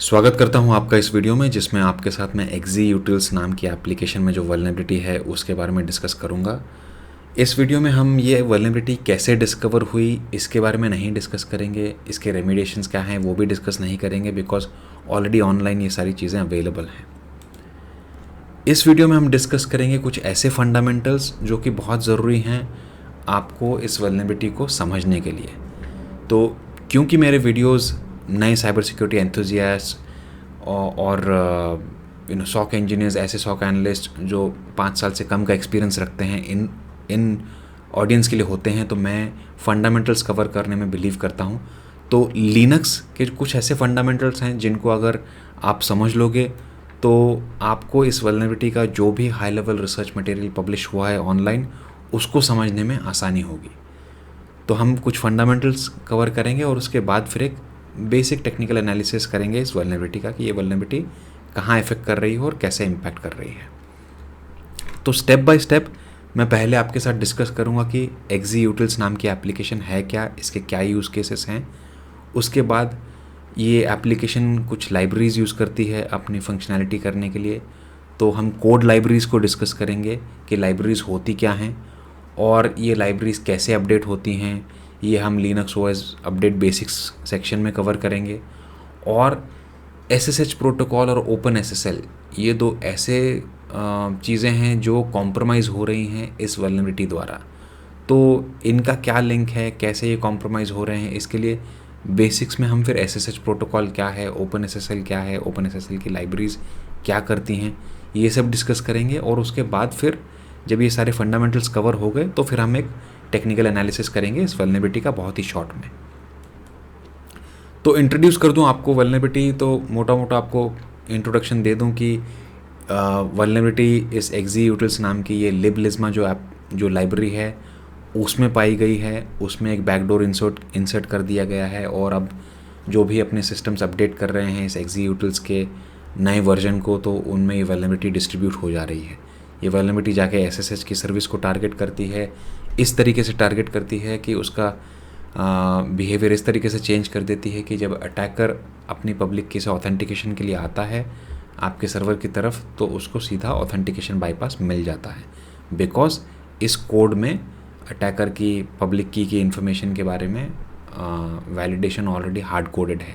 स्वागत करता हूं आपका इस वीडियो में जिसमें आपके साथ मैं एक्जीयूटिल्स नाम की एप्लीकेशन में जो वल्नरेबिलिटी है उसके बारे में डिस्कस करूंगा। इस वीडियो में हम ये वल्नरेबिलिटी कैसे डिस्कवर हुई इसके बारे में नहीं डिस्कस करेंगे, इसके रेमेडिएशंस क्या हैं वो भी डिस्कस नहीं करेंगे बिकॉज ऑलरेडी ऑनलाइन ये सारी चीज़ें अवेलेबल हैं। इस वीडियो में हम डिस्कस करेंगे कुछ ऐसे फंडामेंटल्स जो कि बहुत ज़रूरी हैं आपको इस वल्नरेबिलिटी को समझने के लिए। तो क्योंकि मेरे वीडियोस नए साइबर सिक्योरिटी एंथुजियास्ट और सॉक इंजीनियर्स, ऐसे सॉक एनालिस्ट जो 5 साल से कम का एक्सपीरियंस रखते हैं इन ऑडियंस के लिए होते हैं, तो मैं फंडामेंटल्स कवर करने में बिलीव करता हूँ। तो लिनक्स के कुछ ऐसे फंडामेंटल्स हैं जिनको अगर आप समझ लोगे तो आपको इस वल्नरेबिलिटी का जो भी high level research material publish हुआ है ऑनलाइन उसको समझने में आसानी होगी। तो हम कुछ फंडामेंटल्स कवर करेंगे और उसके बाद फिर एक बेसिक टेक्निकल एनालिसिस करेंगे इस वल्नरेबिलिटी का कि ये वल्नरेबिलिटी कहाँ इफेक्ट कर रही है और कैसे इम्पैक्ट कर रही है। तो स्टेप बाय स्टेप मैं पहले आपके साथ डिस्कस करूँगा कि एक्जीयूटिल्स नाम की एप्लीकेशन है क्या, इसके क्या यूज़ केसेस हैं। उसके बाद ये एप्लीकेशन कुछ लाइब्रेरीज़ यूज़ करती है अपनी फंक्शनैलिटी करने के लिए, तो हम कोड लाइब्रेरीज़ को डिस्कस करेंगे कि लाइब्रेरीज़ होती क्या हैं और ये लाइब्रेरीज़ कैसे अपडेट होती हैं। ये हम Linux OS update basics section में कवर करेंगे। और एसएसएच प्रोटोकॉल और ओपन एसएसएल ये दो ऐसे चीज़ें हैं जो कॉम्प्रोमाइज़ हो रही हैं इस वल्नरेबिलिटी द्वारा। तो इनका क्या लिंक है, कैसे ये कॉम्प्रोमाइज़ हो रहे हैं, इसके लिए बेसिक्स में हम फिर एसएसएच प्रोटोकॉल क्या है, ओपन एसएसएल क्या है, ओपन एसएसएल की लाइब्रेरीज़ क्या करती हैं, ये सब डिस्कस करेंगे। और उसके बाद फिर जब ये सारे फंडामेंटल्स कवर हो गए तो फिर हम एक टेक्निकल एनालिसिस करेंगे इस वल्नरेबिलिटी का बहुत ही शॉर्ट में। तो इंट्रोड्यूस कर दूं आपको वल्नरेबिलिटी, तो मोटा मोटा आपको इंट्रोडक्शन दे दूं कि वल्नरेबिलिटी इस एक्जीयूटिल्स नाम की ये लिबलिज्मा जो लाइब्रेरी है उसमें पाई गई है। उसमें एक बैकडोर इंसर्ट कर दिया गया है और अब जो भी अपने सिस्टम्स अपडेट कर रहे हैं इस एक्जीयूटिल्स के नए वर्जन को, तो उनमें ये वल्नरेबिलिटी डिस्ट्रीब्यूट हो जा रही है। ये वल्नरेबिलिटी जाके एसएसएच की सर्विस को टारगेट करती है, इस तरीके से टारगेट करती है कि उसका बिहेवियर इस तरीके से चेंज कर देती है कि जब अटैकर अपनी पब्लिक की से ऑथेंटिकेशन के लिए आता है आपके सर्वर की तरफ तो उसको सीधा ऑथेंटिकेशन बाईपास मिल जाता है, बिकॉज इस कोड में अटैकर की पब्लिक की इन्फॉर्मेशन के बारे में वैलिडेशन ऑलरेडी हार्ड कोडेड है।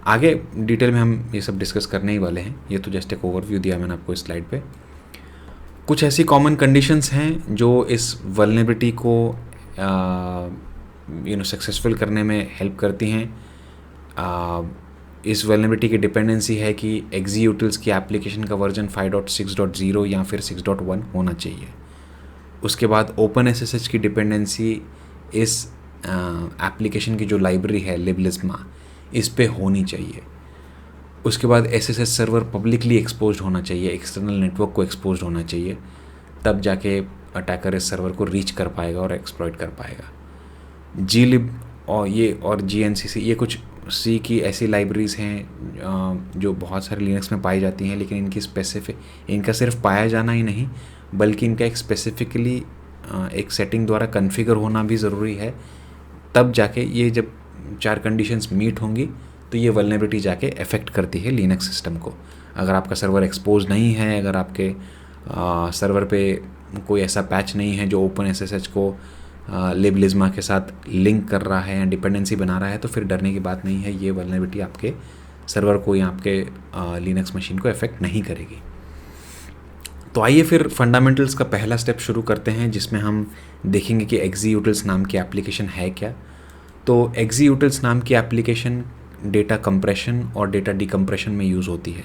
आगे डिटेल में हम ये सब डिस्कस करने ही वाले हैं, ये तो जस्ट एक ओवरव्यू दिया मैंने आपको इस स्लाइड पे। कुछ ऐसी कॉमन कंडीशंस हैं जो इस वल्नरेबिलिटी को सक्सेसफुल करने में हेल्प करती हैं। इस वल्नरेबिलिटी की डिपेंडेंसी है कि एक्जीयूटिल्स की एप्लीकेशन का वर्जन 5.6.0 या फिर 6.1 होना चाहिए। उसके बाद ओपन एसएसएच की डिपेंडेंसी इस एप्लीकेशन की जो लाइब्रेरी है लिबलिज्मा इस पे होनी चाहिए। उसके बाद एसएसएच सर्वर पब्लिकली एक्सपोज्ड होना चाहिए, एक्सटर्नल नेटवर्क को एक्सपोज्ड होना चाहिए, तब जाके अटैकर इस सर्वर को रीच कर पाएगा और एक्सप्लॉइट कर पाएगा। जीलिब और जीएनसीसी ये कुछ सी की ऐसी लाइब्रेरीज़ हैं जो बहुत सारे लिनक्स में पाई जाती हैं, लेकिन इनका सिर्फ पाया जाना ही नहीं बल्कि इनका एक स्पेसिफिकली एक सेटिंग द्वारा कॉन्फ़िगर होना भी ज़रूरी है। तब जाके ये जब 4 कंडीशंस मीट होंगी तो ये वल्नरेबिलिटी जाके अफेक्ट करती है लिनक्स सिस्टम को। अगर आपका सर्वर एक्सपोज नहीं है, अगर आपके सर्वर पे कोई ऐसा पैच नहीं है जो ओपन एसएसएच को लिबलिज्मा के साथ लिंक कर रहा है या डिपेंडेंसी बना रहा है, तो फिर डरने की बात नहीं है। ये वल्नरेबिलिटी आपके सर्वर को या आपके लिनक्स मशीन को अफेक्ट नहीं करेगी। तो आइए फिर फंडामेंटल्स का पहला स्टेप शुरू करते हैं जिसमें हम देखेंगे कि एक्जीयूटिल्स नाम की एप्लीकेशन है क्या। तो एक्जीयूटिल्स नाम की एप्लीकेशन डेटा कंप्रेशन और डेटा डिकम्प्रेशन में यूज़ होती है।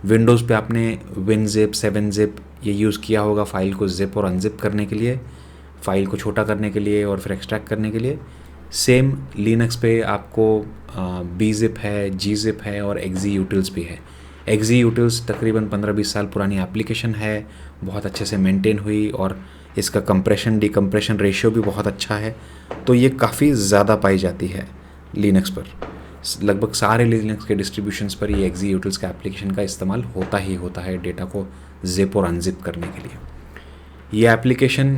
विंडोज़ पे आपने WinZip, 7-zip ये यूज़ किया होगा फाइल को ज़िप और अनजिप करने के लिए, फ़ाइल को छोटा करने के लिए और फिर एक्सट्रैक्ट करने के लिए। सेम लिनक्स पे आपको bzip है, gzip है और एक्जीयूटिल्स भी है। एक्जीयूटिल्स तकरीबन 15-20 साल पुरानी एप्लीकेशन है, बहुत अच्छे से मेंटेन हुई और इसका कंप्रेशन डिकम्प्रेशन रेशियो भी बहुत अच्छा है, तो ये काफ़ी ज़्यादा पाई जाती है लिनक्स पर। लगभग सारे लिनक्स के डिस्ट्रीब्यूशंस पर ये एक्जीयूटिल्स का एप्लीकेशन का इस्तेमाल होता ही होता है डेटा को ज़िप और अनजिप करने के लिए। ये एप्लीकेशन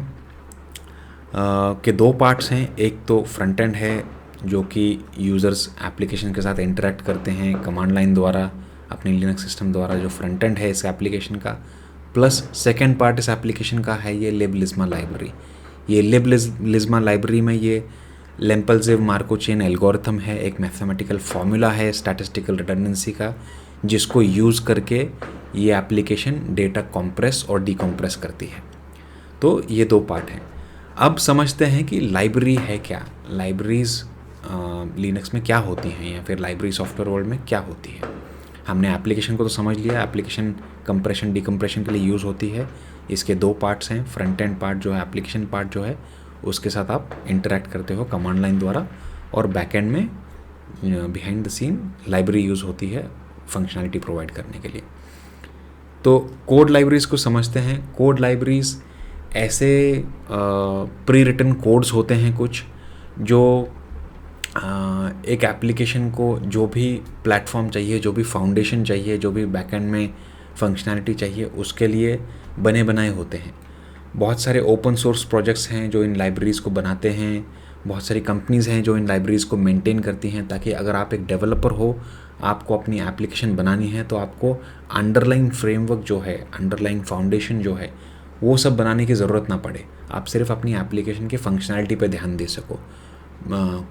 के 2 पार्ट्स हैं, एक तो फ्रंट एंड है जो कि यूज़र्स एप्लीकेशन के साथ इंटरेक्ट करते हैं कमांड लाइन द्वारा, अपने लिनक्स सिस्टम द्वारा, जो फ्रंट एंड है इस एप्लीकेशन का। प्लस सेकेंड पार्ट इस एप्लीकेशन का है ये लिबलिज्मा लाइब्रेरी। ये लिबलिज्मा लाइब्रेरी में ये लेम्पलजेव मार्कोव चेन एल्गोरिथम है, एक मैथमेटिकल फार्मूला है स्टैटिस्टिकल रिडंडेंसी का, जिसको यूज़ करके ये एप्लीकेशन डेटा कंप्रेस और डिकम्प्रेस करती है। तो ये दो पार्ट हैं। अब समझते हैं कि लाइब्रेरी है क्या, लाइब्रेरीज़ लिनक्स में क्या होती हैं, या फिर लाइब्रेरी सॉफ्टवेयर वर्ल्ड में क्या होती है। हमने एप्लीकेशन को तो समझ लिया, एप्लीकेशन कंप्रेशन डिकम्प्रेशन के लिए यूज़ होती है। इसके दो पार्ट्स हैं, फ्रंट एंड पार्ट जो है, एप्लीकेशन पार्ट जो है, उसके साथ आप इंटरेक्ट करते हो कमांड लाइन द्वारा, और बैक एंड में behind the scene library use होती है फंक्शनलिटी प्रोवाइड करने के लिए। तो कोड लाइब्रेरीज़ को समझते हैं। कोड लाइब्रेरीज़ ऐसे प्री रिटन कोड्स होते हैं कुछ, जो एक एप्लीकेशन को जो भी प्लेटफॉर्म चाहिए, जो भी फाउंडेशन चाहिए, जो भी बैकएंड में फंक्शनैलिटी चाहिए, उसके लिए बने बनाए होते हैं। बहुत सारे ओपन सोर्स प्रोजेक्ट्स हैं जो इन लाइब्रेरीज़ को बनाते हैं, बहुत सारी कंपनीज़ हैं जो इन लाइब्रेरीज़ को मेंटेन करती हैं, ताकि अगर आप एक डेवलपर हो, आपको अपनी एप्लीकेशन बनानी है, तो आपको अंडरलाइन फ्रेमवर्क जो है, अंडरलाइन फाउंडेशन जो है, वो सब बनाने की ज़रूरत ना पड़े। आप सिर्फ अपनी एप्लीकेशन की फंक्शनैलिटी पे ध्यान दे सको।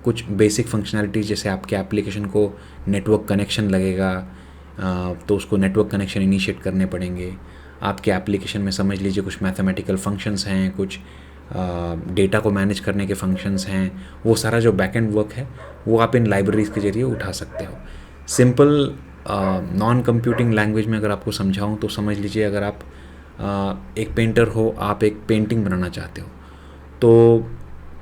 कुछ बेसिक फंक्शनैलिटी, जैसे आपके एप्लीकेशन को नेटवर्क कनेक्शन लगेगा, तो उसको नेटवर्क कनेक्शन इनिशिएट करने पड़ेंगे। आपके एप्लीकेशन में समझ लीजिए कुछ मैथमेटिकल फंक्शंस हैं, कुछ डेटा को मैनेज करने के फंक्शंस हैं, वो सारा जो बैकएंड वर्क है वो आप इन लाइब्रेरीज़ के ज़रिए उठा सकते हो। सिंपल नॉन कंप्यूटिंग लैंग्वेज में अगर आपको समझाऊँ तो समझ लीजिए, अगर आप एक पेंटर हो, आप एक पेंटिंग बनाना चाहते हो, तो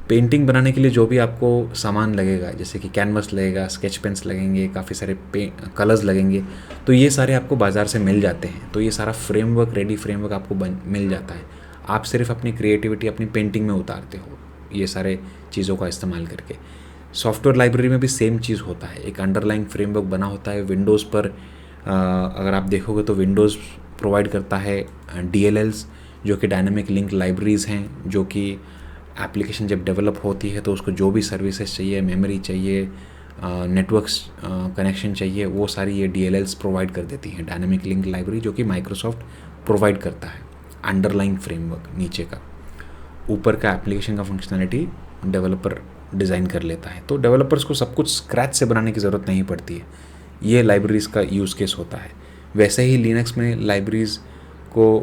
पेंटिंग बनाने के लिए जो भी आपको सामान लगेगा, जैसे कि कैनवस लगेगा, स्केच पेन्स लगेंगे, काफ़ी सारे कलर्स लगेंगे, तो ये सारे आपको बाज़ार से मिल जाते हैं। तो ये सारा फ्रेमवर्क, रेडी फ्रेमवर्क आपको मिल जाता है। आप सिर्फ अपनी क्रिएटिविटी अपनी पेंटिंग में उतारते हो ये सारे चीज़ों का इस्तेमाल करके। सॉफ्टवेयर लाइब्रेरी में भी सेम चीज़ होता है, एक अंडरलाइन फ्रेमवर्क बना होता है। विंडोज़ पर अगर आप देखोगे तो विंडोज़ प्रोवाइड करता है DLLs, जो कि डायनामिक लिंक लाइब्रेरीज़ हैं, जो कि एप्लीकेशन जब डेवलप होती है तो उसको जो भी सर्विसेज चाहिए, मेमोरी चाहिए, नेटवर्क्स कनेक्शन चाहिए, वो सारी ये DLLs प्रोवाइड कर देती हैं। डायनामिक लिंक लाइब्रेरी जो कि माइक्रोसॉफ्ट प्रोवाइड करता है, अंडरलाइन फ्रेमवर्क नीचे का, ऊपर का एप्लीकेशन का फंक्शनैलिटी डेवलपर डिज़ाइन कर लेता है। तो डेवलपर्स को सब कुछ स्क्रैच से बनाने की ज़रूरत नहीं पड़ती है। ये लाइब्रेरीज़ का यूज़ केस होता है। वैसे ही लिनक्स में लाइब्रेरीज़ को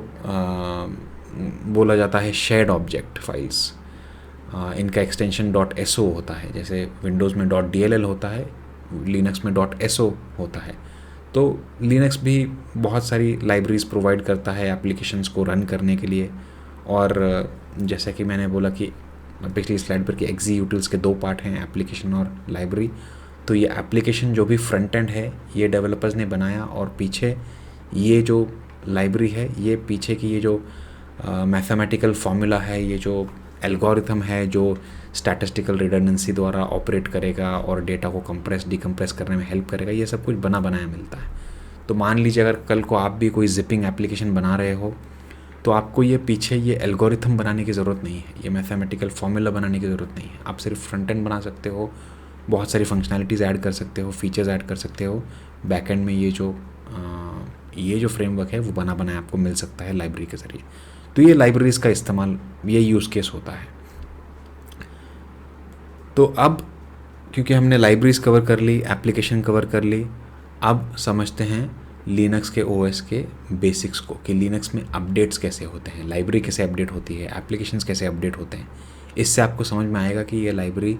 बोला जाता है शेयर्ड ऑब्जेक्ट फाइल्स। इनका एक्सटेंशन .so होता है, जैसे विंडोज़ में .dll होता है, लिनक्स में .so होता है। तो लिनक्स भी बहुत सारी लाइब्रेरीज़ प्रोवाइड करता है एप्लीकेशंस को रन करने के लिए। और जैसा कि मैंने बोला कि पिछली स्लाइड पर कि एक्जीक्यूटिव्स के दो पार्ट हैं, एप्लीकेशन और लाइब्रेरी। तो ये एप्लीकेशन जो भी फ्रंट एंड है ये डेवलपर्स ने बनाया, और पीछे ये जो लाइब्रेरी है, ये पीछे की ये जो मैथमेटिकल फार्मूला है, ये जो एल्गोरिथम है जो स्टैटिस्टिकल रिडंडेंसी द्वारा ऑपरेट करेगा और डेटा को कंप्रेस डिकम्प्रेस करने में हेल्प करेगा, ये सब कुछ बना बनाया मिलता है। तो मान लीजिए अगर कल को आप भी कोई जिपिंग एप्लीकेशन बना रहे हो, तो आपको ये पीछे ये एल्गोरिथम बनाने की ज़रूरत नहीं है, ये मैथमेटिकल फार्मूला बनाने की ज़रूरत नहीं है। आप सिर्फ फ्रंट एंड बना सकते हो, बहुत सारी फंक्शनैलिटीज़ ऐड कर सकते हो, फीचर्स ऐड कर सकते हो। बैक एंड में ये जो फ्रेमवर्क है वो बना बनाया आपको मिल सकता है लाइब्रेरी के ज़रिए। तो ये लाइब्रेरीज़ का इस्तेमाल, ये यूज़ केस होता है। तो अब क्योंकि हमने लाइब्रेरीज़ कवर कर ली, एप्लीकेशन कवर कर ली, अब समझते हैं लिनक्स के OS के बेसिक्स को, कि लिनक्स में अपडेट्स कैसे होते हैं, लाइब्रेरी कैसे अपडेट होती है, एप्लीकेशंस कैसे अपडेट होते हैं। इससे आपको समझ में आएगा कि ये लाइब्रेरी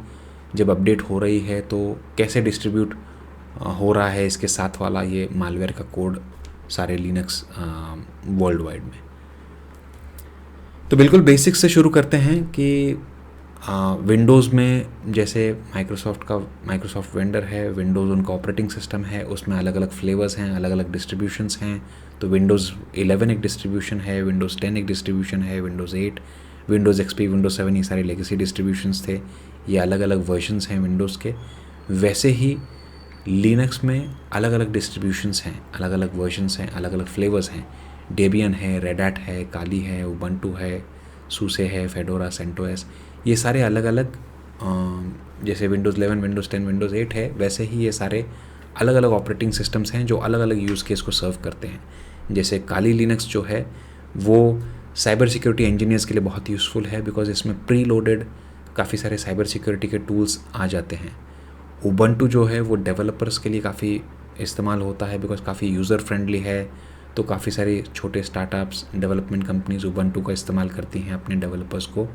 जब अपडेट हो रही है तो कैसे डिस्ट्रीब्यूट हो रहा है इसके साथ वाला ये मालवेयर का कोड सारे लिनक्स वर्ल्ड वाइड में। तो बिल्कुल बेसिक्स से शुरू करते हैं कि विंडोज़ में जैसे माइक्रोसॉफ्ट वेंडर है, विंडोज़ उनका ऑपरेटिंग सिस्टम है, उसमें अलग अलग फ्लेवर्स हैं, अलग अलग डिस्ट्रीब्यूशंस हैं। तो विंडोज़ 11 एक डिस्ट्रीब्यूशन है, विंडोज़ 10 एक डिस्ट्रीब्यूशन है, विंडोज़ 8, विंडोज़ XP, विंडोज़ 7, ये सारे लेगेसी डिस्ट्रीब्यूशंस थे। ये अलग अलग वर्जन्स हैं विंडोज़ के। वैसे ही लिनक्स में अलग अलग डिस्ट्रीब्यूशंस हैं, अलग अलग वर्जन्स हैं, अलग अलग फ्लेवर्स हैं। डेबियन है, रेड हैट है, काली है, उबंटू है, सूसे है, फेडोरा, सेंटोस, ये सारे अलग अलग जैसे विंडोज़ 11, विंडोज़ 10, विंडोज़ 8 है, वैसे ही ये सारे अलग अलग ऑपरेटिंग सिस्टम्स हैं जो अलग अलग यूज़ केस को सर्व करते हैं। जैसे काली लिनक्स जो है वो साइबर सिक्योरिटी इंजीनियर्स के लिए बहुत यूज़फुल है, बिकॉज इसमें प्री लोडेड काफ़ी सारे साइबर सिक्योरिटी के टूल्स आ जाते हैं। उबंटू जो है वो डेवलपर्स के लिए काफ़ी इस्तेमाल होता है, बिकॉज काफ़ी यूज़र फ्रेंडली है। तो काफ़ी सारे छोटे स्टार्टअप्स, डेवलपमेंट कंपनीज उबंटू का इस्तेमाल करती हैं अपने डेवलपर्स को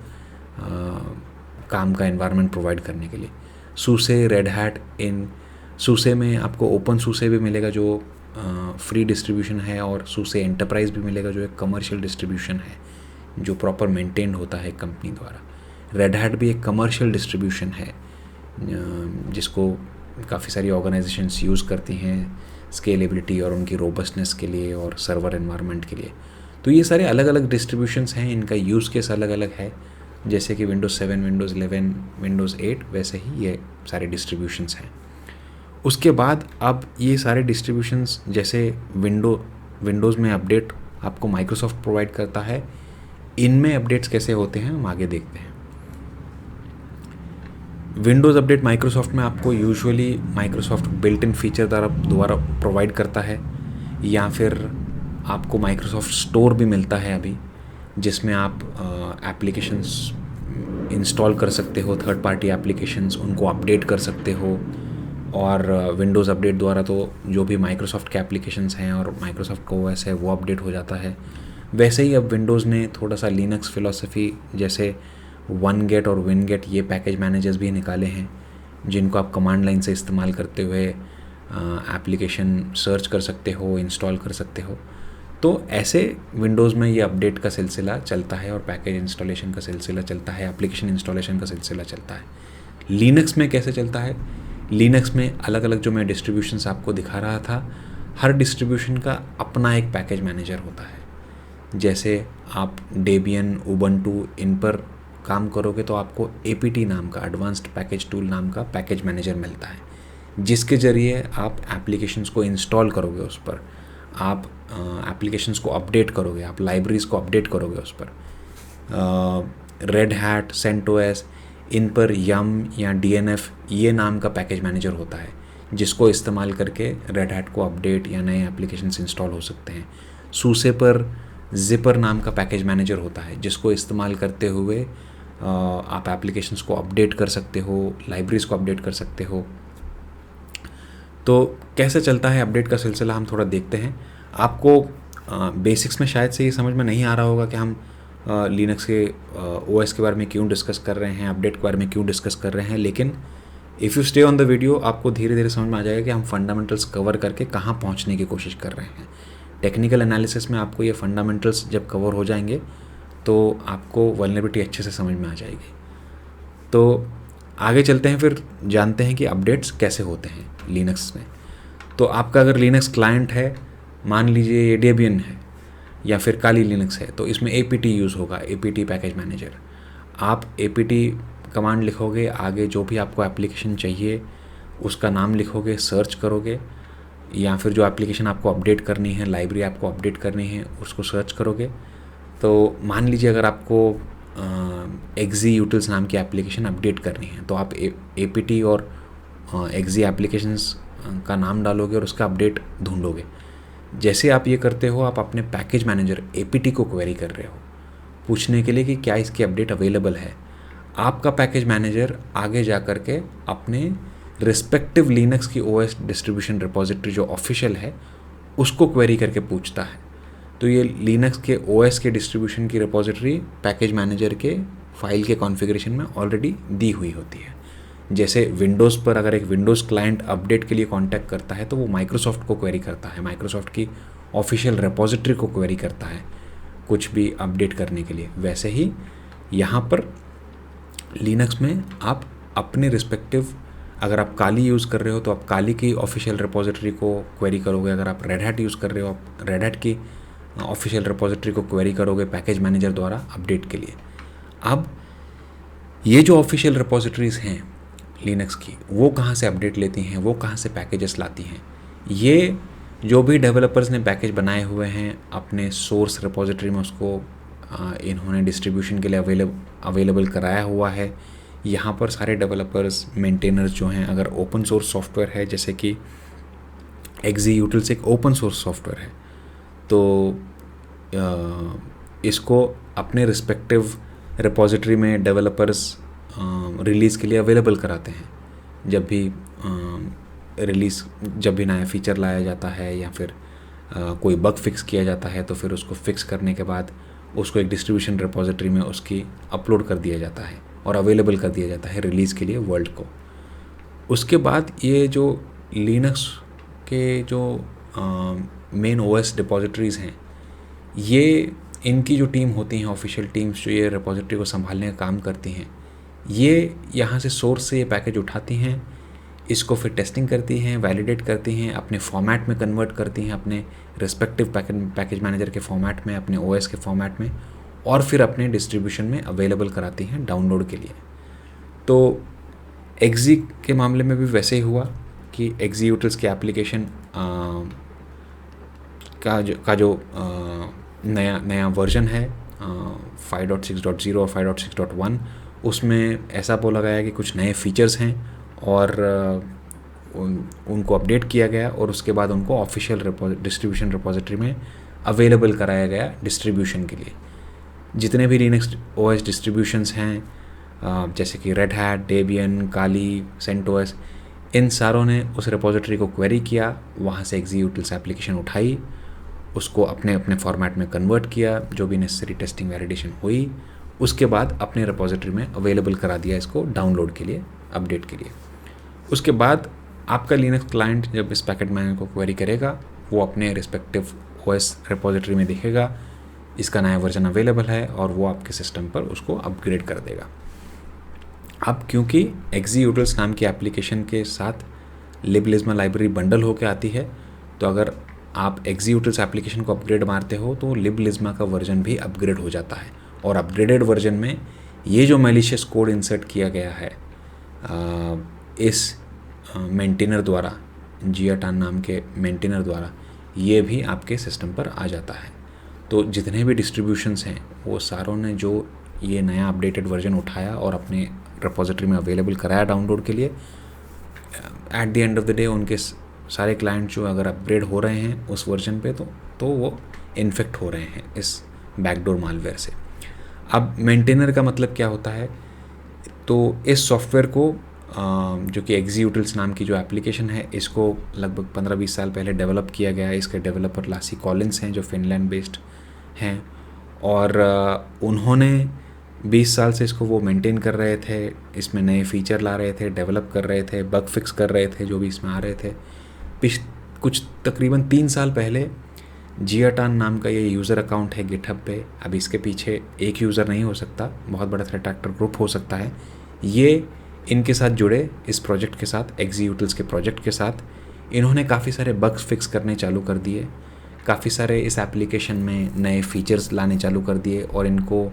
काम का एनवायरनमेंट प्रोवाइड करने के लिए। सूसे, रेड हैट, इन सूसे में आपको ओपन सूसे भी मिलेगा जो फ्री डिस्ट्रीब्यूशन है, और सूसे एंटरप्राइज भी मिलेगा जो एक कमर्शियल डिस्ट्रीब्यूशन है जो प्रॉपर मेंटेन्ड होता है कंपनी द्वारा। रेड हैट भी एक कमर्शियल डिस्ट्रीब्यूशन है जिसको काफ़ी सारी ऑर्गेनाइजेशंस यूज़ करती हैं स्केलेबिलिटी और उनकी रोबस्टनेस के लिए और सर्वर एनवायरनमेंट के लिए। तो ये सारे अलग अलग डिस्ट्रीब्यूशंस हैं, इनका यूज़ केस अलग अलग है। जैसे कि विंडोज़ 7, विंडोज़ 11, विंडोज़ 8, वैसे ही ये सारे डिस्ट्रीब्यूशंस हैं। उसके बाद अब ये सारे डिस्ट्रीब्यूशंस जैसे विंडोज़ में अपडेट आपको माइक्रोसॉफ्ट प्रोवाइड करता है, इनमें अपडेट्स कैसे होते हैं हम आगे देखते हैं। विंडोज़ अपडेट माइक्रोसॉफ्ट में आपको usually Microsoft built in feature द्वारा प्रोवाइड करता है, या फिर आपको माइक्रोसॉफ्ट स्टोर भी मिलता है अभी, जिसमें आप एप्लीकेशंस इंस्टॉल कर सकते हो, थर्ड पार्टी एप्लीकेशंस, उनको अपडेट कर सकते हो। और विंडोज़ अपडेट द्वारा तो जो भी माइक्रोसॉफ्ट के एप्लीकेशंस हैं और माइक्रोसॉफ्ट का ओएस है वो अपडेट हो जाता है। वैसे ही अब विंडोज़ ने थोड़ा सा लिनक्स फिलॉसफी जैसे वनगेट और विनगेट ये पैकेज मैनेजर्स भी निकाले हैं, जिनको आप कमांड लाइन से इस्तेमाल करते हुए एप्लीकेशन सर्च कर सकते हो, इंस्टॉल कर सकते हो। तो ऐसे विंडोज़ में ये अपडेट का सिलसिला चलता है और पैकेज इंस्टॉलेशन का सिलसिला चलता है, एप्लीकेशन इंस्टॉलेशन का सिलसिला चलता है। लिनक्स में कैसे चलता है? लिनक्स में अलग अलग जो मैं डिस्ट्रीब्यूशंस आपको दिखा रहा था, हर डिस्ट्रीब्यूशन का अपना एक पैकेज मैनेजर होता है। जैसे आप डेबियन, उबंटू इन पर काम करोगे तो आपको APT नाम का, एडवांस्ड पैकेज टूल नाम का पैकेज मैनेजर मिलता है, जिसके ज़रिए आप एप्लीकेशंस को इंस्टॉल करोगे, उस पर आप एप्लीकेशंस को अपडेट करोगे, आप लाइब्रेरीज़ को अपडेट करोगे उस पर। रेड हैट, सेंटोस, इन पर यम या DNF ये नाम का पैकेज मैनेजर होता है, जिसको इस्तेमाल करके रेड हैट को अपडेट या नए एप्लीकेशंस इंस्टॉल हो सकते हैं। सूसे पर जिपर नाम का पैकेज मैनेजर होता है, जिसको इस्तेमाल करते हुए आप एप्लीकेशंस को अपडेट कर सकते हो, लाइब्रेरीज़ को अपडेट कर सकते हो। तो कैसे चलता है अपडेट का सिलसिला हम थोड़ा देखते हैं। आपको बेसिक्स में शायद से ये समझ में नहीं आ रहा होगा कि हम लिनक्स के OS के बारे में क्यों डिस्कस कर रहे हैं, अपडेट के बारे में क्यों डिस्कस कर रहे हैं, लेकिन if you stay on the video आपको धीरे धीरे समझ में आ जाएगा कि हम फंडामेंटल्स कवर करके कहाँ पहुँचने की कोशिश कर रहे हैं। टेक्निकल एनालिसिस में आपको ये फंडामेंटल्स जब कवर हो जाएंगे तो आपको वल्नरेबिलिटी अच्छे से समझ में आ जाएगी। तो आगे चलते हैं, फिर जानते हैं कि अपडेट्स कैसे होते हैं लिनक्स में। तो आपका अगर लिनक्स क्लाइंट है, मान लीजिए ये डेबियन है या फिर काली लिनक्स है, तो इसमें APT यूज़ होगा, APT पैकेज मैनेजर। आप APT कमांड लिखोगे, आगे जो भी आपको एप्लीकेशन चाहिए उसका नाम लिखोगे, सर्च करोगे, या फिर जो एप्लीकेशन आपको अपडेट करनी है, लाइब्रेरी आपको अपडेट करनी है, उसको सर्च करोगे। तो मान लीजिए अगर आपको XZ utils नाम की एप्लीकेशन अपडेट करनी है, तो आप APT और XZ एप्लीकेशंस का नाम डालोगे और उसका अपडेट ढूंढोगे। जैसे आप ये करते हो, आप अपने पैकेज मैनेजर APT को क्वेरी कर रहे हो पूछने के लिए कि क्या इसकी अपडेट अवेलेबल है। आपका पैकेज मैनेजर आगे जा कर के अपने रिस्पेक्टिव लिनक्स की OS डिस्ट्रीब्यूशन रिपोजिटरी जो ऑफिशियल है उसको क्वेरी करके पूछता है। तो ये लिनक्स के OS के डिस्ट्रीब्यूशन की रिपोजिटरी पैकेज मैनेजर के फाइल के कॉन्फ़िगरेशन में ऑलरेडी दी हुई होती है। जैसे विंडोज़ पर अगर एक विंडोज़ क्लाइंट अपडेट के लिए कांटेक्ट करता है तो वो माइक्रोसॉफ्ट को क्वेरी करता है, माइक्रोसॉफ्ट की ऑफिशियल रिपोजिटरी को क्वेरी करता है कुछ भी अपडेट करने के लिए। वैसे ही यहाँ पर लिनक्स में आप अपने रिस्पेक्टिव, अगर आप काली यूज़ कर रहे हो तो आप काली की ऑफिशियल रिपोजिटरी को क्वेरी करोगे, अगर आप रेड हैट यूज़ कर रहे हो आप रेड हैट की ऑफिशियल रिपोजिटरी को क्वेरी करोगे पैकेज मैनेजर द्वारा अपडेट के लिए। अब ये जो ऑफिशियल रिपोजिटरीज़ हैं लिनक्स की, वो कहाँ से अपडेट लेती हैं, वो कहाँ से पैकेजेस लाती हैं? ये जो भी डेवलपर्स ने पैकेज बनाए हुए हैं अपने सोर्स रिपोजिटरी में, उसको इन्होंने डिस्ट्रीब्यूशन के लिए अवेलेबल कराया हुआ है, यहाँ पर सारे डेवलपर्स, मेंटेनर्स जो हैं, अगर ओपन सोर्स सॉफ्टवेयर है, जैसे कि एक्जीयूटिल्स एक ओपन सोर्स सॉफ्टवेयर है, तो इसको अपने रिस्पेक्टिव रिपोजिटरी में डेवलपर्स रिलीज़ के लिए अवेलेबल कराते हैं। जब भी जब भी नया फीचर लाया जाता है या फिर कोई बग फिक्स किया जाता है, तो फिर उसको फिक्स करने के बाद उसको एक डिस्ट्रीब्यूशन रिपोजिटरी में उसकी अपलोड कर दिया जाता है और अवेलेबल कर दिया जाता है रिलीज़ के लिए वर्ल्ड को। उसके बाद ये जो लिनक्स के जो मेन ओएस डिपॉजिटरीज़ हैं, ये इनकी जो टीम होती हैं, ऑफिशियल टीम्स जो ये रिपोजिटरी को संभालने का काम करती हैं, ये यहाँ से सोर्स से ये पैकेज उठाती हैं, इसको फिर टेस्टिंग करती हैं, वैलिडेट करती हैं, अपने फॉर्मेट में कन्वर्ट करती हैं, अपने रिस्पेक्टिव पैकेज मैनेजर के फॉर्मेट में, अपने ओएस के फॉर्मेट में, और फिर अपने डिस्ट्रीब्यूशन में अवेलेबल कराती हैं डाउनलोड के लिए। तो एक्जी के मामले में भी वैसे ही हुआ कि एक्जीयूटिल्स के एप्लीकेशन का जो नया वर्जन है 5.6.0 और 5.6.1, उसमें ऐसा बोला गया कि कुछ नए फीचर्स हैं और उनको अपडेट किया गया और उसके बाद उनको ऑफिशियल डिस्ट्रीब्यूशन रिपोजिटरी में अवेलेबल कराया गया डिस्ट्रीब्यूशन के लिए। जितने भी लिनक्स ओएस डिस्ट्रीब्यूशंस हैं, जैसे कि रेड हैट, डेबियन, काली, सेंटोस, इन सारों ने उस रिपोजिटरी को क्वेरी किया, वहाँ से एक्जीयूटिल्स एप्लीकेशन उठाई, उसको अपने अपने फॉर्मेट में कन्वर्ट किया, जो भी नेसेसरी टेस्टिंग वैलिडेशन हुई, उसके बाद अपने रिपोजिटरी में अवेलेबल करा दिया इसको डाउनलोड के लिए, अपडेट के लिए। उसके बाद आपका लिनक्स क्लाइंट जब इस पैकेट मैनेजर को क्वेरी करेगा, वो अपने रिस्पेक्टिव ओएस रिपोजिटरी में देखेगा इसका नया वर्जन अवेलेबल है और वो आपके सिस्टम पर उसको अपग्रेड कर देगा। अब क्योंकि एक्जीयूटिल्स नाम की एप्लीकेशन के साथ लिबलिज्मा लाइब्रेरी बंडल होकर आती है, तो अगर आप एक्जीयूटिल्स एप्लीकेशन को अपग्रेड मारते हो तो लिबलिज्मा का वर्जन भी अपग्रेड हो जाता है, और अपग्रेडेड वर्जन में ये जो मैलिशियस कोड इंसर्ट किया गया है इस मेंटेनर द्वारा, जियाटान नाम के मेंटेनर द्वारा, ये भी आपके सिस्टम पर आ जाता है। तो जितने भी डिस्ट्रीब्यूशंस हैं वो सारों ने जो ये नया अपडेटेड वर्जन उठाया और अपने रिपोजिटरी में अवेलेबल कराया डाउनलोड के लिए, at the end of the day उनके सारे क्लाइंट जो अगर अपग्रेड हो रहे हैं उस वर्जन पे तो वो इन्फेक्ट हो रहे हैं इस बैकडोर मालवेयर से। अब मेंटेनर का मतलब क्या होता है, तो इस सॉफ्टवेयर को जो कि एक्जीयूटिल्स नाम की जो एप्लीकेशन है, इसको लगभग 15-20 साल पहले डेवलप किया गया है। इसके डेवलपर लासी कॉलिन्स हैं जो फिनलैंड बेस्ड हैं, और उन्होंने 20 साल से इसको वो मेंटेन कर रहे थे, इसमें नए फीचर ला रहे थे, डेवलप कर रहे थे, बग फिक्स कर रहे थे जो भी इसमें आ रहे थे। कुछ तकरीबन 3 साल पहले जियाटान नाम का ये यूज़र अकाउंट है गिटहब पे। अब इसके पीछे एक यूज़र नहीं हो सकता, बहुत बड़ा थ्रेट एक्टर ग्रुप हो सकता है। ये इनके साथ जुड़े, इस प्रोजेक्ट के साथ, एक्जीयूटिल्स के प्रोजेक्ट के साथ, इन्होंने काफ़ी सारे बग्स फिक्स करने चालू कर दिए, काफ़ी सारे इस एप्लीकेशन में नए फीचर्स लाने चालू कर दिए, और इनको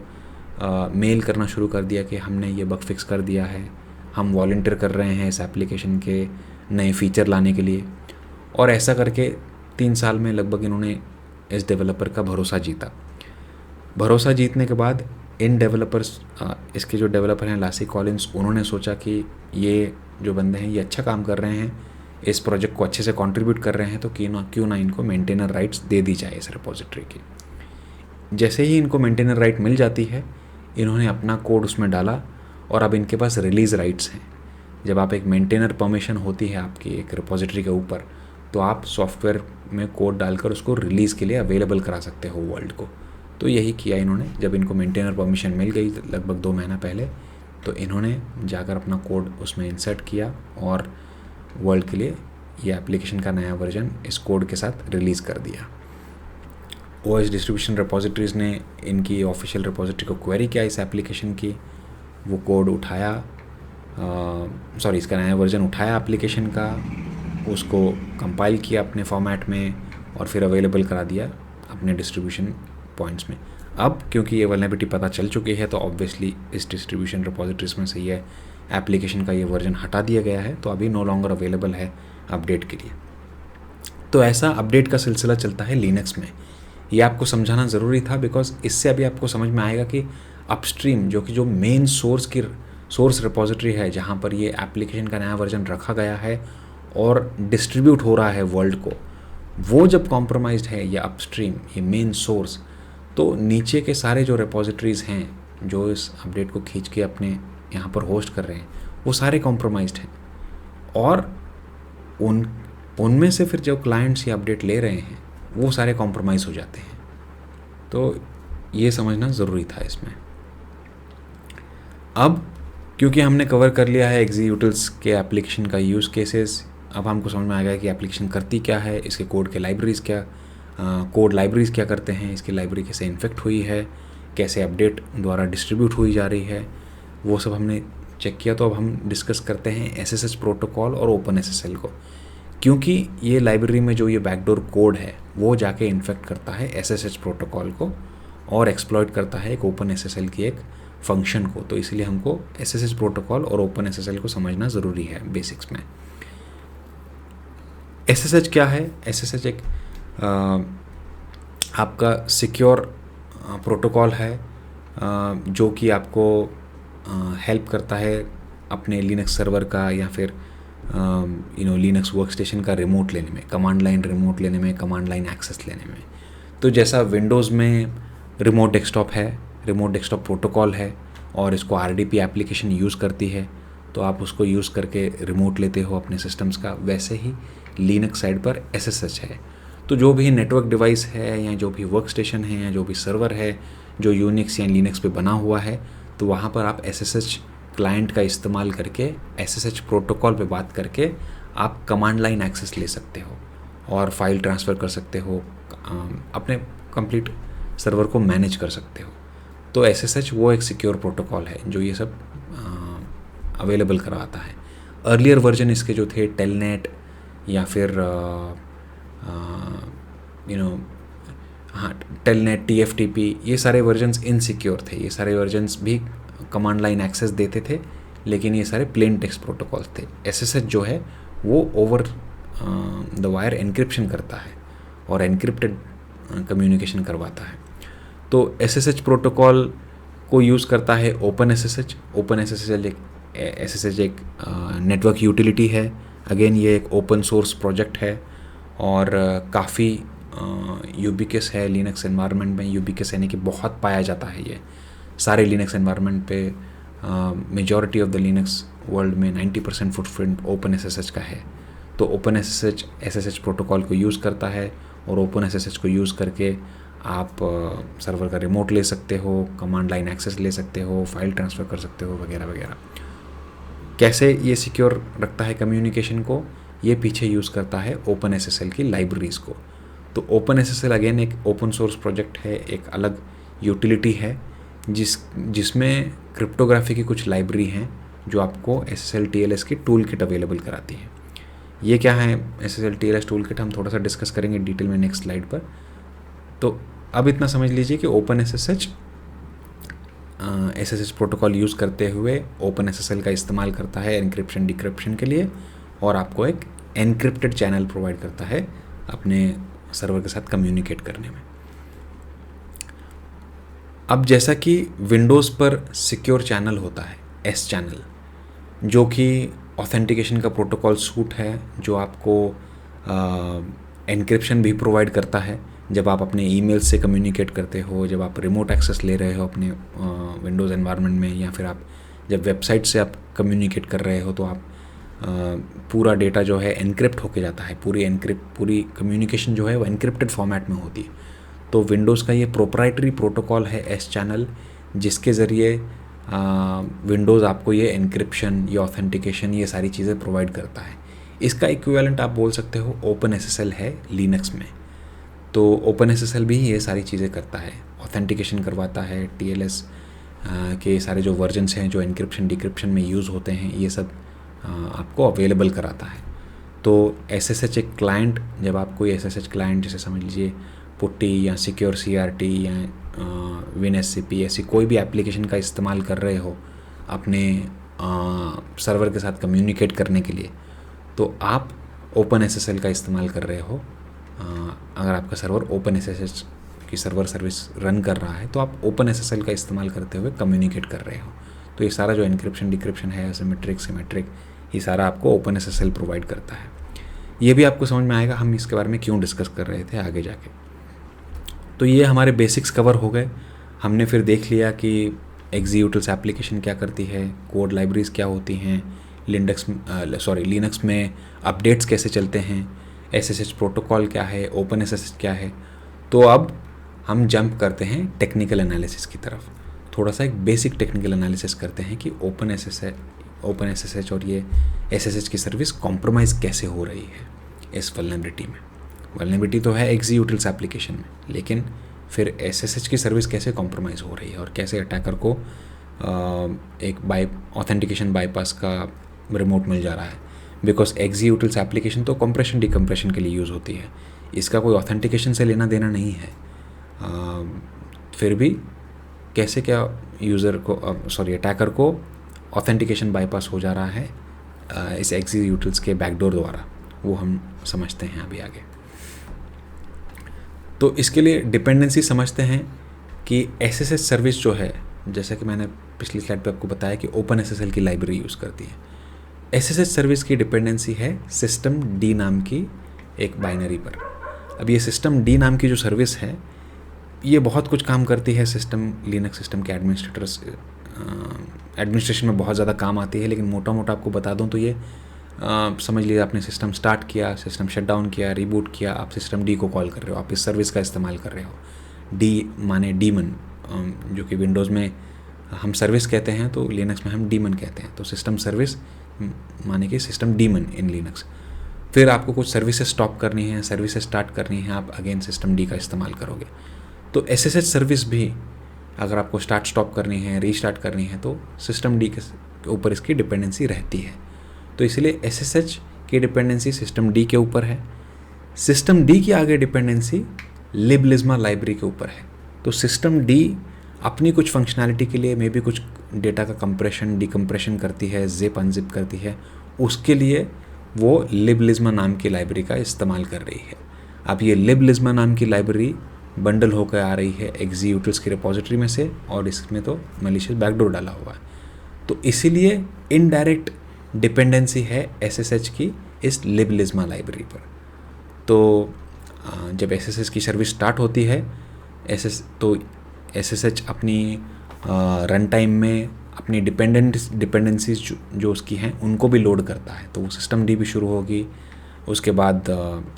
मेल करना शुरू कर दिया कि हमने ये बग फिक्स कर दिया है, हम वॉलंटियर कर रहे हैं इस एप्लीकेशन के नए फीचर लाने के लिए। और ऐसा करके 3 साल में लगभग इन्होंने इस डेवलपर का भरोसा जीता। भरोसा जीतने के बाद इन डेवलपर्स, इसके जो डेवलपर हैं लासी कॉलिन्स, उन्होंने सोचा कि ये जो बंदे हैं ये अच्छा काम कर रहे हैं, इस प्रोजेक्ट को अच्छे से कंट्रीब्यूट कर रहे हैं, तो क्यों ना इनको मेंटेनर राइट्स दे दी जाए इस रिपोजिटरी की। जैसे ही इनको मेंटेनर राइट मिल जाती है, इन्होंने अपना कोड उसमें डाला और अब इनके पास रिलीज़ राइट्स हैं। जब आप एक मेंटेनर परमिशन होती है आपकी एक रिपोजिटरी के ऊपर, तो आप सॉफ्टवेयर में कोड डालकर उसको रिलीज़ के लिए अवेलेबल करा सकते हो वर्ल्ड को। तो यही किया इन्होंने। जब इनको मेंटेनर परमिशन मिल गई लगभग 2 महीना पहले, तो इन्होंने जाकर अपना कोड उसमें इंसर्ट किया और वर्ल्ड के लिए ये एप्लीकेशन का नया वर्जन इस कोड के साथ रिलीज़ कर दिया। ओएस डिस्ट्रीब्यूशन रिपोजिटरीज़ ने इनकी ऑफिशियल रिपोजिटरी को क्वेरी किया इस एप्लीकेशन की, वो कोड उठाया, इसका नया वर्जन उठाया एप्लीकेशन का, उसको कंपाइल किया अपने फॉर्मेट में और फिर अवेलेबल करा दिया अपने डिस्ट्रीब्यूशन पॉइंट्स में। अब क्योंकि ये वल्नरेबिलिटी पता चल चुकी है, तो ऑब्वियसली इस डिस्ट्रीब्यूशन रिपोजिटरीज में से ये एप्लीकेशन का ये वर्जन हटा दिया गया है, तो अभी नो लॉन्गर अवेलेबल है अपडेट के लिए। तो ऐसा अपडेट का सिलसिला चलता है लिनक्स में। ये आपको समझाना ज़रूरी था, बिकॉज इससे अभी आपको समझ में आएगा कि अपस्ट्रीम जो मेन सोर्स की सोर्स रिपोजिटरी है जहाँ पर ये एप्लीकेशन का नया वर्जन रखा गया है और डिस्ट्रीब्यूट हो रहा है वर्ल्ड को, वो जब कॉम्प्रोमाइज्ड है या अपस्ट्रीम ये मेन सोर्स, तो नीचे के सारे जो रिपोजिटरीज़ हैं जो इस अपडेट को खींच के अपने यहाँ पर होस्ट कर रहे हैं वो सारे कॉम्प्रोमाइज्ड हैं, और उनमें से फिर जो क्लाइंट्स ये अपडेट ले रहे हैं वो सारे कॉम्प्रोमाइज़ हो जाते हैं। तो ये समझना ज़रूरी था इसमें। अब क्योंकि हमने कवर कर लिया है एग्जीक्यूटिव्स के एप्लीकेशन का यूज़ केसेस, अब हमको समझ में आ गया कि एप्लीकेशन करती क्या है, इसके कोड के लाइब्रेरीज़ क्या कोड लाइब्रेरीज़ क्या करते हैं, इसकी लाइब्रेरी कैसे इन्फेक्ट हुई है, कैसे अपडेट द्वारा डिस्ट्रीब्यूट हुई जा रही है, वो सब हमने चेक किया। तो अब हम डिस्कस करते हैं एसएसएच प्रोटोकॉल और ओपन एसएसएल को, क्योंकि ये लाइब्रेरी में जो ये बैकडोर कोड है वो जाके इन्फेक्ट करता है एसएसएच प्रोटोकॉल को और एक्सप्लॉइट करता है एक ओपन एसएसएल की एक फंक्शन को। तो इसलिए हमको एसएसएच प्रोटोकॉल और ओपन एसएसएल को समझना ज़रूरी है बेसिक्स में। एसएसएच क्या है? एसएसएच एक आपका सिक्योर प्रोटोकॉल है जो कि आपको हेल्प करता है अपने लिनक्स सर्वर का या फिर लिनक्स वर्कस्टेशन का रिमोट लेने में, कमांड लाइन रिमोट लेने में, कमांड लाइन एक्सेस लेने में। तो जैसा विंडोज़ में रिमोट डेस्कटॉप है, रिमोट डेस्कटॉप प्रोटोकॉल है और इसको आरडीपी एप्लीकेशन यूज़ करती है, तो आप उसको यूज़ करके रिमोट लेते हो अपने सिस्टम्स का, वैसे ही लिनक्स साइड पर एसएसएच है। तो जो भी नेटवर्क डिवाइस है या जो भी वर्कस्टेशन है या जो भी सर्वर है जो यूनिक्स या लिनक्स पे बना हुआ है, तो वहाँ पर आप एसएसएच क्लाइंट का इस्तेमाल करके एसएसएच प्रोटोकॉल पे बात करके आप कमांड लाइन एक्सेस ले सकते हो और फाइल ट्रांसफ़र कर सकते हो, अपने कंप्लीट सर्वर को मैनेज कर सकते हो। तो एसएसएच वो एक सिक्योर प्रोटोकॉल है जो ये सब अवेलेबल करवाता है। अर्लियर वर्जन इसके जो थे टेलनेट या फिर टेलनेट, टीएफटीपी, ये सारे वर्जन्स इनसिक्योर थे। ये सारे वर्जन्स भी कमांड लाइन एक्सेस देते थे, लेकिन ये सारे प्लेन टेक्स्ट प्रोटोकॉल्स थे। एसएसएच जो है वो ओवर द वायर एन्क्रिप्शन करता है और एन्क्रिप्टेड कम्युनिकेशन करवाता है। तो एसएसएच प्रोटोकॉल को यूज़ करता है ओपन एसएसएच। ओपन एसएसएच एक नेटवर्क यूटिलिटी है। अगेन ये एक ओपन सोर्स प्रोजेक्ट है और काफ़ी यूबिक्वस है लिनक्स एनवायरनमेंट में। यूबिक्वस यानी कि बहुत पाया जाता है ये सारे लिनक्स एनवायरनमेंट पे। Majority of the Linux world में 90% फुटप्रिंट ओपन एसएसएच का है। तो ओपन एसएसएच प्रोटोकॉल को यूज़ करता है और ओपन एसएसएच को यूज़ करके आप सर्वर का रिमोट ले सकते हो, कमांड लाइन एक्सेस ले सकते हो, फाइल ट्रांसफ़र कर सकते हो वगैरह वगैरह। कैसे ये सिक्योर रखता है कम्युनिकेशन को? ये पीछे यूज़ करता है ओपन एसएसएल की लाइब्रेरीज़ को। तो ओपन एसएसएल अगेन एक ओपन सोर्स प्रोजेक्ट है, एक अलग यूटिलिटी है जिसमें क्रिप्टोग्राफी की कुछ लाइब्रेरी हैं जो आपको एसएसएल टीएलएस की टूल किट अवेलेबल कराती है। ये क्या है एसएसएल टीएलएस टूल किट, हम थोड़ा सा डिस्कस करेंगे डिटेल में नेक्स्ट स्लाइड पर। तो अब इतना समझ लीजिए कि ओपन एसएसएच प्रोटोकॉल यूज़ करते हुए ओपन एसएसएल का इस्तेमाल करता है एनक्रिप्शन डिक्रिप्शन के लिए और आपको एक एनक्रिप्टेड चैनल प्रोवाइड करता है अपने सर्वर के साथ कम्युनिकेट करने में। अब जैसा कि विंडोज़ पर सिक्योर चैनल होता है एस चैनल, जो कि ऑथेंटिकेशन का प्रोटोकॉल सूट है, जो आपको एनक्रिप्शन भी प्रोवाइड करता है जब आप अपने ईमेल से कम्युनिकेट करते हो, जब आप रिमोट एक्सेस ले रहे हो अपने विंडोज़ एनवायरनमेंट में, या फिर आप जब वेबसाइट से आप कम्युनिकेट कर रहे हो तो आप पूरा डेटा जो है एनक्रिप्ट होके जाता है। पूरी कम्युनिकेशन जो है वो एनक्रिप्टेड फॉर्मेट में होती है। तो विंडोज़ का ये प्रोप्राइटरी प्रोटोकॉल है एस चैनल, जिसके ज़रिए विंडोज़ आपको ये एनक्रिप्शन, ये ऑथेंटिकेशन, ये सारी चीज़ें प्रोवाइड करता है। इसका इक्विवेलेंट आप बोल सकते हो ओपन एसएसएल है लिनक्स में। तो ओपन एसएसएल भी ये सारी चीज़ें करता है, ऑथेंटिकेशन करवाता है, टीएलएस के सारे जो वर्जन्स हैं जो एनक्रिप्शन डिक्रिप्शन में यूज़ होते हैं ये सब आपको अवेलेबल कराता है। तो एसएसएच एक क्लाइंट, जब आप कोई एसएसएच क्लाइंट जैसे समझ लीजिए पुट्टी या सिक्योर सीआरटी या विनएससीपी ऐसी कोई भी एप्लीकेशन का इस्तेमाल कर रहे हो अपने सर्वर के साथ कम्युनिकेट करने के लिए, तो आप ओपन एसएसएल का इस्तेमाल कर रहे हो। अगर आपका सर्वर ओपन एसएसएच की सर्वर सर्विस रन कर रहा है तो आप ओपन एसएसएल का इस्तेमाल करते हुए कम्युनिकेट कर रहे हो। तो ये सारा जो एन्क्रिप्शन डिक्रिप्शन है, सिमेट्रिक सिमेट्रिक, ये सारा आपको OpenSSL प्रोवाइड करता है। ये भी आपको समझ में आएगा हम इसके बारे में क्यों डिस्कस कर रहे थे आगे जाके। तो ये हमारे बेसिक्स कवर हो गए। हमने फिर देख लिया कि एक्जीक्यूटिव्स एप्लीकेशन क्या करती है, कोड लाइब्रेरीज क्या होती हैं, लिनक्स में अपडेट्स कैसे चलते हैं, SSH प्रोटोकॉल क्या है, OpenSSH क्या है। तो अब हम जंप करते हैं टेक्निकल एनालिसिस की तरफ। थोड़ा सा एक बेसिक टेक्निकल एनालिसिस करते हैं कि OpenSSH और ये SSH की सर्विस कॉम्प्रोमाइज़ कैसे हो रही है इस वल्नरेबिलिटी में। वल्नरेबिलिटी तो है एक्जीक्यूटिव्स एप्लीकेशन में, लेकिन फिर SSH की सर्विस कैसे कॉम्प्रोमाइज़ हो रही है और कैसे अटैकर को एक ऑथेंटिकेशन बाईपास का रिमोट मिल जा रहा है। बिकॉज एक्जीक्यूटिव्स एप्लीकेशन तो कंप्रेशन डिकम्प्रेशन के लिए यूज़ होती है, इसका कोई ऑथेंटिकेशन से लेना देना नहीं है। फिर भी कैसे क्या यूज़र को अटैकर को ऑथेंटिकेशन बाईपास हो जा रहा है इस एक्जीक्यूटिव्स के बैकडोर द्वारा, वो हम समझते हैं अभी आगे। तो इसके लिए डिपेंडेंसी समझते हैं कि SSH सर्विस जो है, जैसा कि मैंने पिछली स्लाइड पे आपको बताया कि OpenSSL की लाइब्रेरी यूज़ करती है। SSH सर्विस की डिपेंडेंसी है सिस्टम D नाम की एक बाइनरी पर। अब ये सिस्टम D नाम की जो सर्विस है, ये बहुत कुछ काम करती है लिनक्स सिस्टम के एडमिनिस्ट्रेशन में बहुत ज़्यादा काम आती है। लेकिन मोटा मोटा आपको बता दूं तो ये समझ लीजिए आपने सिस्टम स्टार्ट किया, सिस्टम शट डाउन किया, रिबूट किया, आप सिस्टम D को कॉल कर रहे हो, आप इस सर्विस का इस्तेमाल कर रहे हो। D माने डीमन, जो कि विंडोज़ में हम सर्विस कहते हैं तो लिनक्स में हम डीमन कहते हैं। तो सिस्टम सर्विस माने कि सिस्टम डीमन इन लिनक्स। फिर आपको कुछ सर्विसेज स्टॉप करनी है, सर्विसेज स्टार्ट करनी है, आप अगेन सिस्टम D का इस्तेमाल करोगे। तो SSH सर्विस भी अगर आपको स्टार्ट स्टॉप करनी है, रीस्टार्ट करनी है, तो सिस्टम D के ऊपर इसकी डिपेंडेंसी रहती है। तो इसलिए SSH की डिपेंडेंसी सिस्टम D के ऊपर है। सिस्टम D की आगे डिपेंडेंसी liblisma लाइब्रेरी के ऊपर है। तो सिस्टम D अपनी कुछ फंक्शनैलिटी के लिए मे बी कुछ डेटा का कंप्रेशन डिकम्प्रेशन करती है, जिप अनजिप करती है, उसके लिए वो liblisma नाम की लाइब्रेरी का इस्तेमाल कर रही है। अब ये liblisma नाम की लाइब्रेरी बंडल होकर आ रही है एक्जीक्यूटिव्स की रिपोजिटरी में से, और इसमें तो मैलिशियस बैकडोर डाला हुआ है। तो इसीलिए इनडायरेक्ट डिपेंडेंसी है SSH की इस liblisma लाइब्रेरी पर। तो जब SSH की सर्विस स्टार्ट होती है तो SSH अपनी रन टाइम में अपनी डिपेंडेंसीज जो उसकी हैं उनको भी लोड करता है। तो वो सिस्टम D भी शुरू होगी, उसके बाद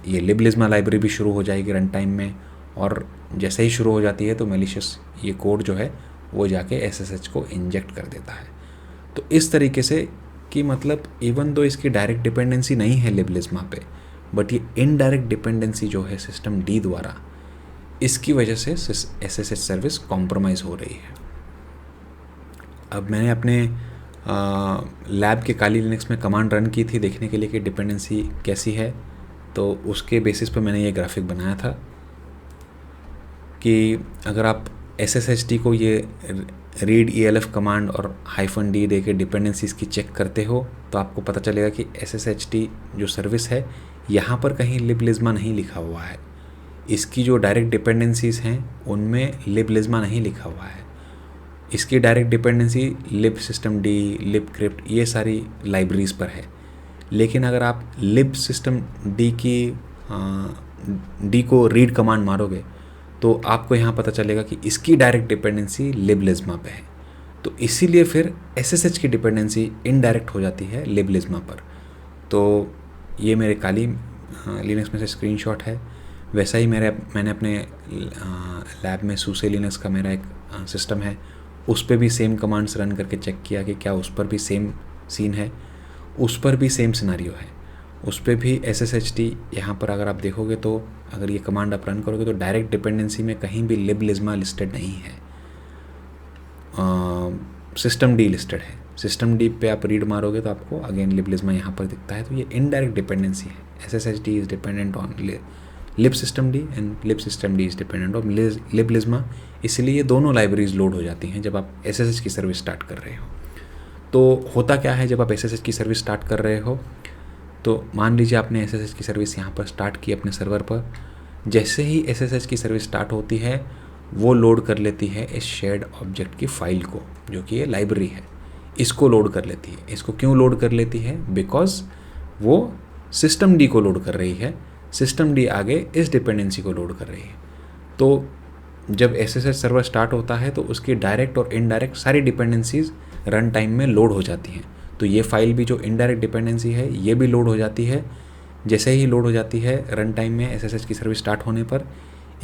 ये liblisma लाइब्रेरी भी शुरू हो जाएगी रन टाइम में, और जैसे ही शुरू हो जाती है तो मैलिशियस ये कोड जो है वो जाके SSH को इंजेक्ट कर देता है। तो इस तरीके से कि मतलब इवन दो इसकी डायरेक्ट डिपेंडेंसी नहीं है liblisma पे, बट ये इनडायरेक्ट डिपेंडेंसी जो है सिस्टम D द्वारा, इसकी वजह से SSH सर्विस कॉम्प्रोमाइज़ हो रही है। अब मैंने अपने लैब के काली लिनक्स में कमांड रन की थी देखने के लिए कि डिपेंडेंसी कैसी है। तो उसके बेसिस पर मैंने ये ग्राफिक बनाया था कि अगर आप SSHD को ये रीड ELF कमांड और -d दे के डिपेंडेंसीज की चेक करते हो तो आपको पता चलेगा कि SSHD जो सर्विस है यहाँ पर कहीं liblisma नहीं लिखा हुआ है। इसकी जो डायरेक्ट डिपेंडेंसीज हैं उनमें liblisma नहीं लिखा हुआ है। इसकी direct dependency lib system D, libcrypt, ये सारी लाइब्रेरीज पर है। लेकिन अगर आप lib system D की D को रीड कमांड मारोगे तो आपको यहाँ पता चलेगा कि इसकी डायरेक्ट डिपेंडेंसी liblisma पे है। तो इसीलिए फिर SSH की डिपेंडेंसी इनडायरेक्ट हो जाती है liblisma पर। तो ये मेरे काली लिनक्स में से स्क्रीनशॉट है। वैसा ही मैंने अपने लैब में SUSE लिनक्स का मेरा एक सिस्टम है, उस पर भी सेम कमांड्स रन करके चेक किया कि क्या उस पर भी सेम सीन है। उस पर भी सेम सिनारियो है, उस पर भी SSHD यहाँ पर अगर आप देखोगे तो अगर ये कमांड आप रन करोगे तो डायरेक्ट डिपेंडेंसी में कहीं भी liblisma लिस्टेड नहीं है, सिस्टम D लिस्टेड है। सिस्टम D पे आप रीड मारोगे तो आपको अगेन liblisma यहाँ पर दिखता है। तो ये इनडायरेक्ट डिपेंडेंसी है। SSHD is dependent on lib system D and lib system D is dependent on liblisma। इसलिए दोनों लाइब्रेरीज लोड हो जाती हैं जब आप SSH की सर्विस स्टार्ट कर रहे हो। तो होता क्या है, जब आप SSH की सर्विस स्टार्ट कर रहे हो तो मान लीजिए आपने SSH की सर्विस यहाँ पर स्टार्ट की अपने सर्वर पर। जैसे ही SSH की सर्विस स्टार्ट होती है वो लोड कर लेती है इस शेयर्ड ऑब्जेक्ट की फ़ाइल को, जो कि ये लाइब्रेरी है। इसको लोड कर लेती है। इसको क्यों लोड कर लेती है? बिकॉज वो सिस्टम डी को लोड कर रही है, सिस्टम डी आगे इस डिपेंडेंसी को लोड कर रही है। तो जब SSH सर्वर स्टार्ट होता है तो उसकी डायरेक्ट और इनडायरेक्ट सारी डिपेंडेंसीज रन टाइम में लोड हो जाती हैं। तो ये फाइल भी जो इनडायरेक्ट डिपेंडेंसी है ये भी लोड हो जाती है। जैसे ही लोड हो जाती है रन टाइम में SSH की सर्विस स्टार्ट होने पर,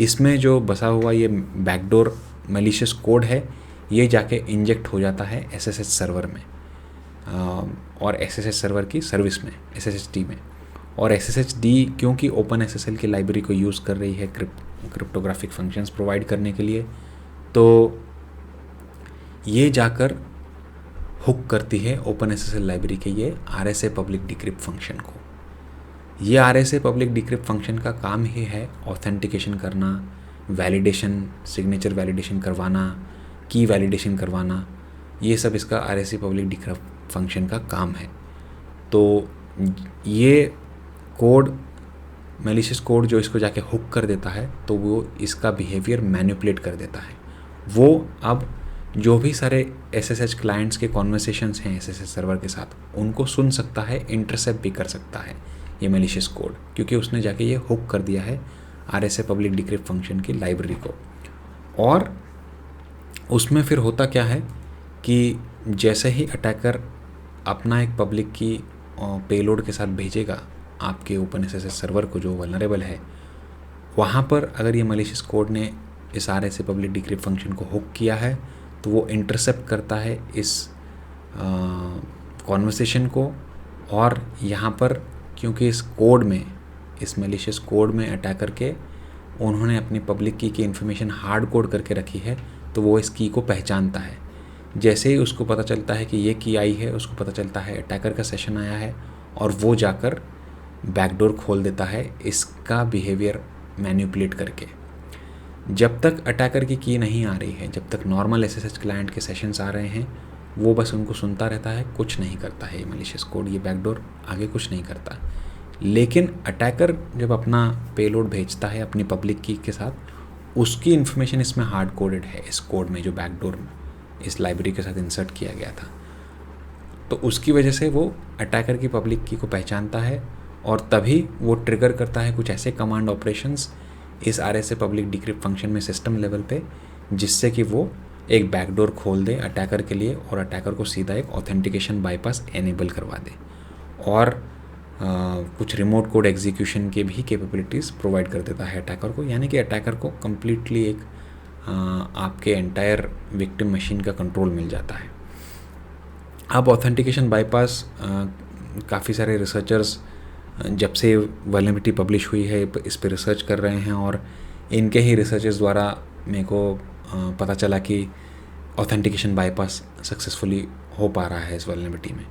इसमें जो बसा हुआ ये बैकडोर मैलिशियस कोड है ये जाके इंजेक्ट हो जाता है SSH सर्वर में और SSH सर्वर की सर्विस में, SSHD में। और SSHD क्योंकि OpenSSL की लाइब्रेरी को यूज़ कर रही है क्रिप्टोग्राफिक फंक्शंस प्रोवाइड करने के लिए, तो ये जाकर हुक करती है OpenSSL लाइब्रेरी के ये RSA पब्लिक डिक्रिप्ट फंक्शन को। ये RSA पब्लिक डिक्रिप्ट फंक्शन का काम ही है ऑथेंटिकेशन करना, वैलिडेशन, सिग्नेचर वैलिडेशन करवाना, की वैलिडेशन करवाना, ये सब इसका RSA पब्लिक डिक्रिप्ट फंक्शन का काम है। तो ये कोड, मैलिशियस कोड जो इसको जाके हुक कर देता है तो वो इसका बिहेवियर मैनिपुलेट कर देता है। वो अब जो भी सारे SSH क्लाइंट्स के कॉन्वर्सेशंस हैं SSH सर्वर के साथ, उनको सुन सकता है, इंटरसेप्ट भी कर सकता है ये मैलिशियस कोड, क्योंकि उसने जाके ये हुक कर दिया है RSA पब्लिक डिक्रिप्ट फंक्शन की लाइब्रेरी को। और उसमें फिर होता क्या है कि जैसे ही अटैकर अपना एक पब्लिक की पेलोड के साथ भेजेगा आपके OpenSSL सर्वर को जो वल्नरेबल है, वहाँ पर अगर ये मैलिशियस कोड ने इस RSA पब्लिक डिक्रिप्ट फंक्शन को हुक किया है तो वो इंटरसेप्ट करता है इस कॉन्वर्सेशन को। और यहाँ पर क्योंकि इस कोड में, इस मैलिशियस कोड में अटैकर के उन्होंने अपनी पब्लिक की इन्फॉर्मेशन हार्ड कोड करके रखी है, तो वो इस की को पहचानता है। जैसे ही उसको पता चलता है कि ये की आई है, उसको पता चलता है अटैकर का सेशन आया है, और वो जाकर बैकडोर खोल देता है इसका बिहेवियर मैनिपुलेट करके। जब तक अटैकर की नहीं आ रही है, जब तक नॉर्मल SSH क्लाइंट के सेशंस आ रहे हैं, वो बस उनको सुनता रहता है, कुछ नहीं करता है ये मैलिशियस कोड, ये बैकडोर आगे कुछ नहीं करता। लेकिन अटैकर जब अपना पेलोड भेजता है अपनी पब्लिक की के साथ, उसकी इन्फॉर्मेशन इसमें हार्ड कोडेड है इस कोड में जो बैकडोर इस लाइब्रेरी के साथ इंसर्ट किया गया था। तो उसकी वजह से वो अटैकर की पब्लिक की को पहचानता है और तभी वो ट्रिगर करता है कुछ ऐसे कमांड ऑपरेशंस इस RSA पब्लिक डिक्रिप्ट फंक्शन में सिस्टम लेवल पे, जिससे कि वो एक बैकडोर खोल दे अटैकर के लिए और अटैकर को सीधा एक ऑथेंटिकेशन बाईपास एनेबल करवा दे, और कुछ रिमोट कोड एग्जीक्यूशन के भी कैपेबिलिटीज़ प्रोवाइड कर देता है अटैकर को। यानी कि अटैकर को कम्प्लीटली एक आपके एंटायर विक्टिम मशीन का कंट्रोल मिल जाता है। अब ऑथेंटिकेशन बाईपास काफ़ी सारे रिसर्चर्स जब से वल्नरेबिलिटी पब्लिश हुई है इस पर रिसर्च कर रहे हैं, और इनके ही रिसर्चर्स द्वारा मेरे को पता चला कि ऑथेंटिकेशन बाईपास सक्सेसफुली हो पा रहा है इस वल्नरेबिलिटी में।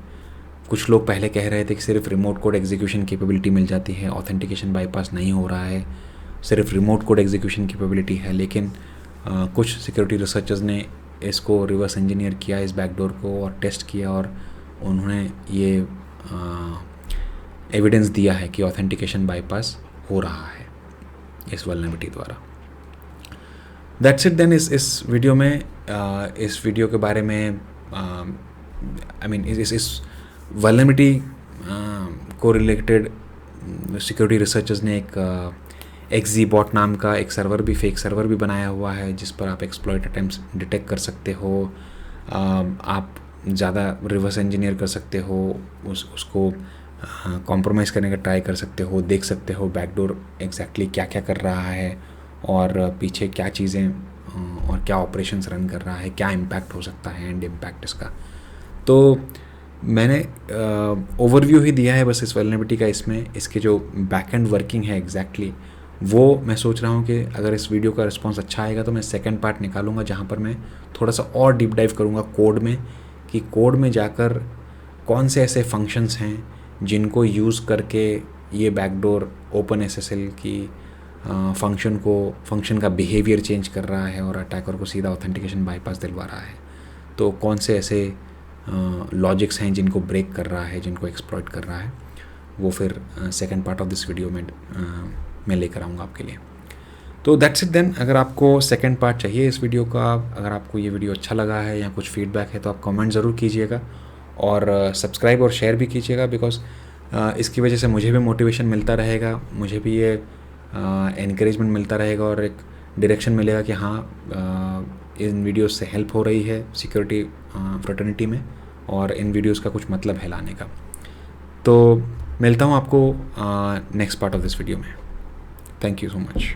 कुछ लोग पहले कह रहे थे कि सिर्फ रिमोट कोड एग्जीक्यूशन कैपेबिलिटी मिल जाती है, ऑथेंटिकेशन बाईपास नहीं हो रहा है, सिर्फ रिमोट कोड एग्जीक्यूशन कैपेबिलिटी है। लेकिन कुछ सिक्योरिटी रिसर्चर्स ने इसको रिवर्स इंजीनियर किया, इस बैकडोर को, और टेस्ट किया, और उन्होंने ये एविडेंस दिया है कि ऑथेंटिकेशन बाईपास हो रहा है इस वल्नरेबिलिटी द्वारा। That's it then. इस वीडियो में इस वीडियो के बारे में इस वल्नरेबिलिटी को रिलेटेड सिक्योरिटी रिसर्चर्स ने एक XZBot नाम का एक सर्वर भी, फेक सर्वर भी बनाया हुआ है, जिस पर आप एक्सप्लॉइट अटेम्प्ट्स डिटेक्ट कर सकते हो। आप ज़्यादा रिवर्स इंजीनियर कर सकते हो, उसको कॉम्प्रोमाइज़ करने का ट्राई कर सकते हो, देख सकते हो बैकडोर एग्जैक्टली क्या क्या कर रहा है और पीछे क्या चीज़ें और क्या ऑपरेशंस रन कर रहा है, क्या इम्पैक्ट हो सकता है एंड इम्पैक्ट इसका। तो मैंने ओवरव्यू ही दिया है बस इस वल्नरेबिलिटी का। इसमें इसके जो बैक एंड वर्किंग है एग्जैक्टली वो मैं सोच रहा हूँ कि अगर इस वीडियो का रिस्पांस अच्छा आएगा तो मैं सेकंड पार्ट निकालूंगा, जहाँ पर मैं थोड़ा सा और डीप डाइव करूँगा कोड में, कि कोड में जाकर कौन से ऐसे फंक्शंस हैं जिनको यूज़ करके ये बैकडोर OpenSSL की फंक्शन का बिहेवियर चेंज कर रहा है और अटैकर को सीधा ऑथेंटिकेशन बाईपास दिलवा रहा है। तो कौन से ऐसे लॉजिक्स हैं जिनको ब्रेक कर रहा है, जिनको एक्सप्लॉइट कर रहा है, वो फिर second part of this video में मैं लेकर आऊँगा आपके लिए। तो दैट्स इट देन। अगर आपको सेकंड पार्ट चाहिए इस वीडियो का, अगर आपको ये वीडियो अच्छा लगा है या कुछ फीडबैक है तो आप कमेंट ज़रूर कीजिएगा और सब्सक्राइब और शेयर भी कीजिएगा, बिकॉज इसकी वजह से मुझे भी मोटिवेशन मिलता रहेगा, मुझे भी ये एनकरेजमेंट मिलता रहेगा और एक डायरेक्शन मिलेगा कि हाँ इन वीडियोस से हेल्प हो रही है सिक्योरिटी फ्रेटर्निटी में और इन वीडियोस का कुछ मतलब है लाने का। तो मिलता हूँ आपको next part of this video में। Thank you so much.